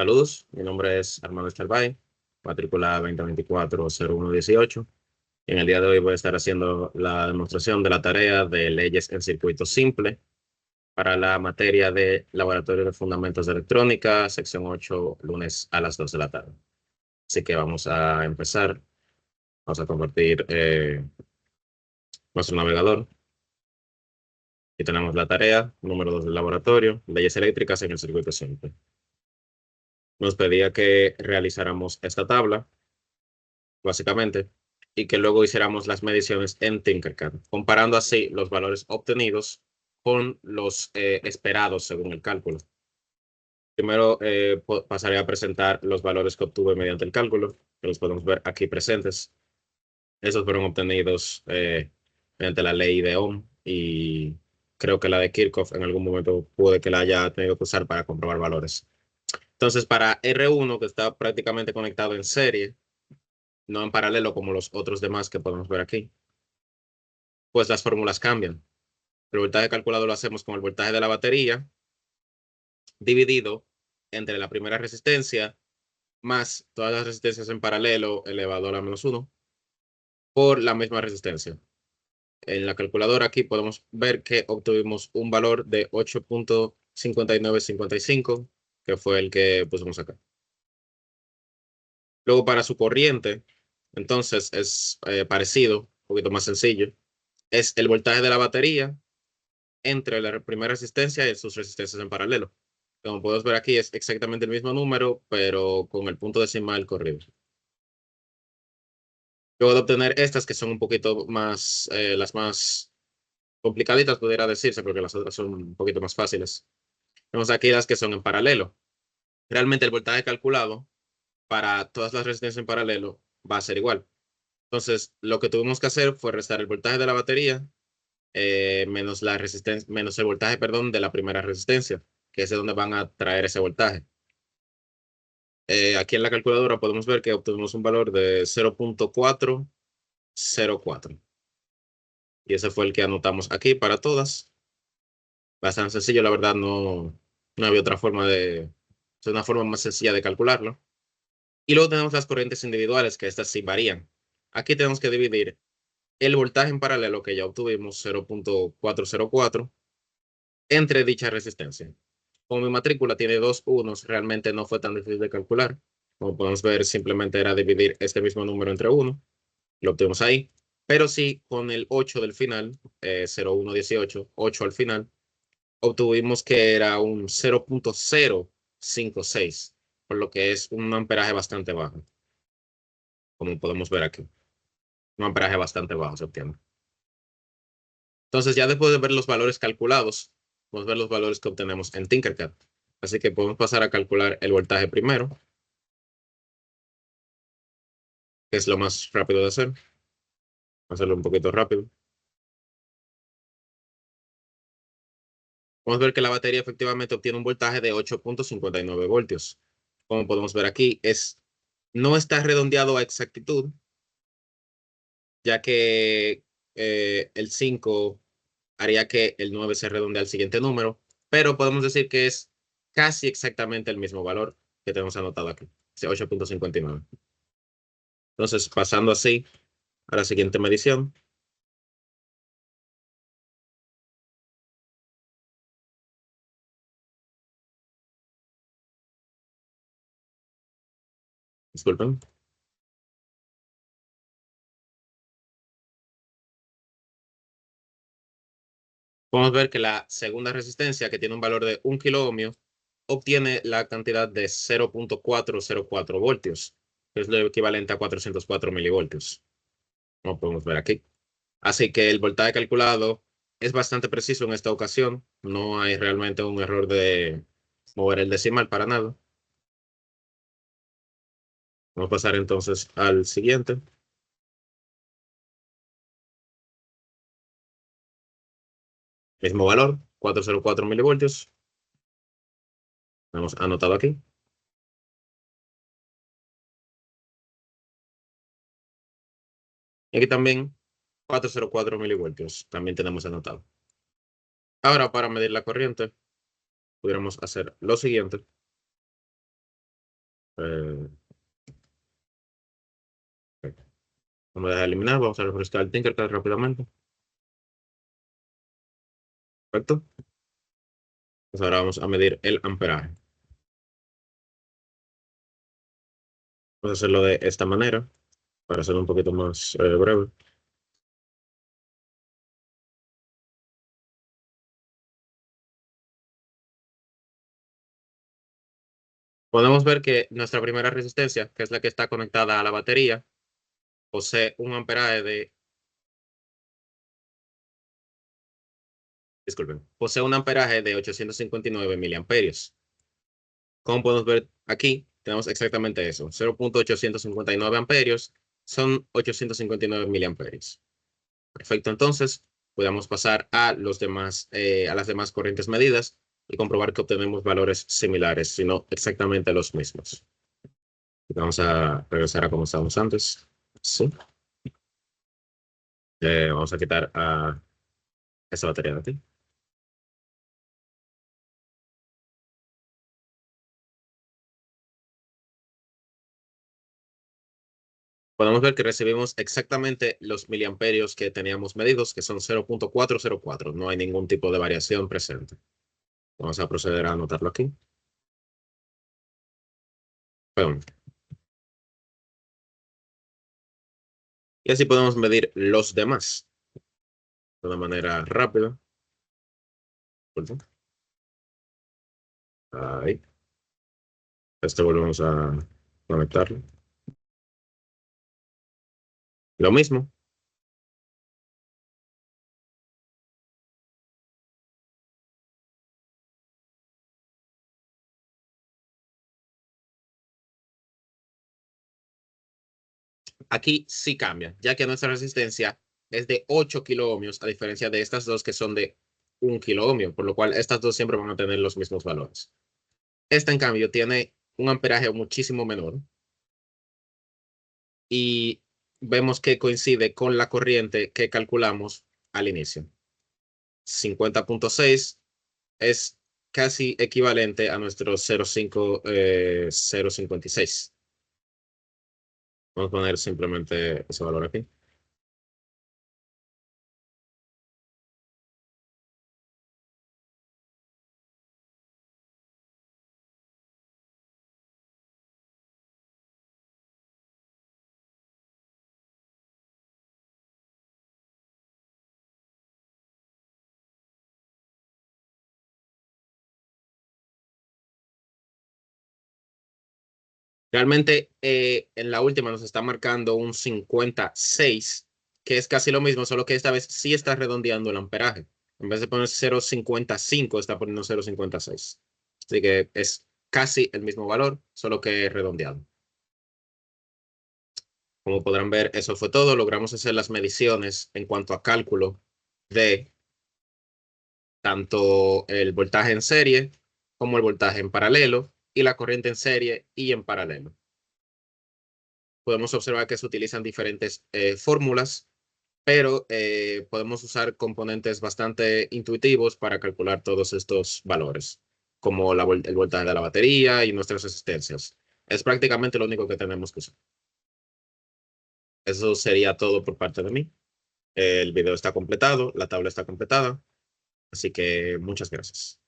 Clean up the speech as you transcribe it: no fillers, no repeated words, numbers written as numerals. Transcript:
Saludos, mi nombre es Armando Charbay, matrícula 2024-0118. En el día de hoy voy a estar haciendo la demostración de la tarea de leyes en circuito simple para la materia de Laboratorio de Fundamentos de Electrónica, sección 8, lunes a las 2 de la tarde. Así que vamos a empezar. Vamos a compartir nuestro navegador. Aquí tenemos la tarea número 2 del laboratorio, leyes eléctricas en el circuito simple. Nos pedía que realizáramos esta tabla básicamente, y que luego hiciéramos las mediciones en Tinkercad, comparando así los valores obtenidos con los esperados según el cálculo. Primero pasaré a presentar los valores que obtuve mediante el cálculo, que los podemos ver aquí presentes. Esos fueron obtenidos mediante la ley de Ohm y creo que la de Kirchhoff en algún momento pude que la haya tenido que usar para comprobar valores. Entonces, para R1, que está prácticamente conectado en serie, no en paralelo como los otros demás que podemos ver aquí, pues las fórmulas cambian. El voltaje calculado lo hacemos con el voltaje de la batería dividido entre la primera resistencia más todas las resistencias en paralelo elevado a la -1 por la misma resistencia. En la calculadora aquí podemos ver que obtuvimos un valor de 8.5955, que fue el que pusimos acá. Luego para su corriente, entonces es parecido, un poquito más sencillo. Es el voltaje de la batería entre la primera resistencia y sus resistencias en paralelo. Como puedes ver aquí, es exactamente el mismo número, pero con el punto decimal corrido. Luego de obtener estas, que son un poquito más, las más complicaditas, pudiera decirse, porque las otras son un poquito más fáciles. Tenemos aquí las que son en paralelo. Realmente el voltaje calculado para todas las resistencias en paralelo va a ser igual. Entonces, lo que tuvimos que hacer fue restar el voltaje de la batería menos la resistencia, menos el voltaje, perdón, de la primera resistencia, que es de donde van a traer ese voltaje. Aquí en la calculadora podemos ver que obtuvimos un valor de 0.404. Y ese fue el que anotamos aquí para todas. Bastante sencillo, la verdad, no había otra forma es una forma más sencilla de calcularlo. Y luego tenemos las corrientes individuales, que estas sí varían. Aquí tenemos que dividir el voltaje en paralelo que ya obtuvimos, 0.404, entre dicha resistencia. Como mi matrícula tiene dos unos, realmente no fue tan difícil de calcular. Como podemos ver, simplemente era dividir este mismo número entre 1. Lo obtuvimos ahí. Pero sí, con el 8 del final, 0118, 8 al final, obtuvimos que era un 0.056, por lo que es un amperaje bastante bajo, como podemos ver aquí. Un amperaje bastante bajo se obtiene. Entonces, ya después de ver los valores calculados, vamos a ver los valores que obtenemos en Tinkercad. Así que podemos pasar a calcular el voltaje primero, que es lo más rápido de hacer. Vamos a hacerlo un poquito rápido. Vamos a ver que la batería efectivamente obtiene un voltaje de 8.59 voltios. Como podemos ver aquí, no está redondeado a exactitud, ya que el 5 haría que el 9 se redondee al siguiente número, pero podemos decir que es casi exactamente el mismo valor que tenemos anotado aquí, 8.59. Entonces, pasando así a la siguiente medición. Disculpen. Podemos ver que la segunda resistencia, que tiene un valor de 1 kilo ohmio, obtiene la cantidad de 0.404 voltios, que es lo equivalente a 404 milivoltios, como podemos ver aquí. Así que el voltaje calculado es bastante preciso en esta ocasión. No hay realmente un error de mover el decimal para nada. Vamos a pasar entonces al siguiente. Mismo valor, 404 milivoltios. Hemos anotado aquí. Y aquí también 404 milivoltios. También tenemos anotado. Ahora, para medir la corriente, pudiéramos hacer lo siguiente. Eh, ok. Vamos a dejar eliminar, vamos a refrescar el Tinkercad rápidamente. Perfecto. Pues ahora vamos a medir el amperaje. Vamos a hacerlo de esta manera, para hacerlo un poquito más breve. Podemos ver que nuestra primera resistencia, que es la que está conectada a la batería, posee un amperaje de, disculpen, posee un amperaje de 859 miliamperios. Como podemos ver aquí, tenemos exactamente eso, 0.859 amperios son 859 miliamperios. Perfecto, entonces podemos pasar a a las demás corrientes medidas y comprobar que obtenemos valores similares, sino exactamente los mismos. Vamos a regresar a como estábamos antes. Sí. Vamos a quitar a esa batería de aquí. Podemos ver que recibimos exactamente los miliamperios que teníamos medidos, que son 0.404. No hay ningún tipo de variación presente. Vamos a proceder a anotarlo aquí. Bueno, y así podemos medir los demás de una manera rápida. Ahí. Este volvemos a conectarlo. Lo mismo. Aquí sí cambia, ya que nuestra resistencia es de 8 kiloohmios, a diferencia de estas dos que son de 1 kiloohmio, por lo cual estas dos siempre van a tener los mismos valores. Esta, en cambio, tiene un amperaje muchísimo menor y vemos que coincide con la corriente que calculamos al inicio. 50.6 es casi equivalente a nuestro 0.56. Vamos a poner simplemente ese valor aquí. Realmente en la última nos está marcando un 56, que es casi lo mismo, solo que esta vez sí está redondeando el amperaje. En vez de poner 0.55, está poniendo 0.56. Así que es casi el mismo valor, solo que redondeado. Como podrán ver, eso fue todo. Logramos hacer las mediciones en cuanto a cálculo de tanto el voltaje en serie como el voltaje en paralelo y la corriente en serie y en paralelo. Podemos observar que se utilizan diferentes fórmulas, pero podemos usar componentes bastante intuitivos para calcular todos estos valores, como el voltaje de la batería y nuestras resistencias. Es prácticamente lo único que tenemos que usar. Eso sería todo por parte de mí. El video está completado, la tabla está completada, así que muchas gracias.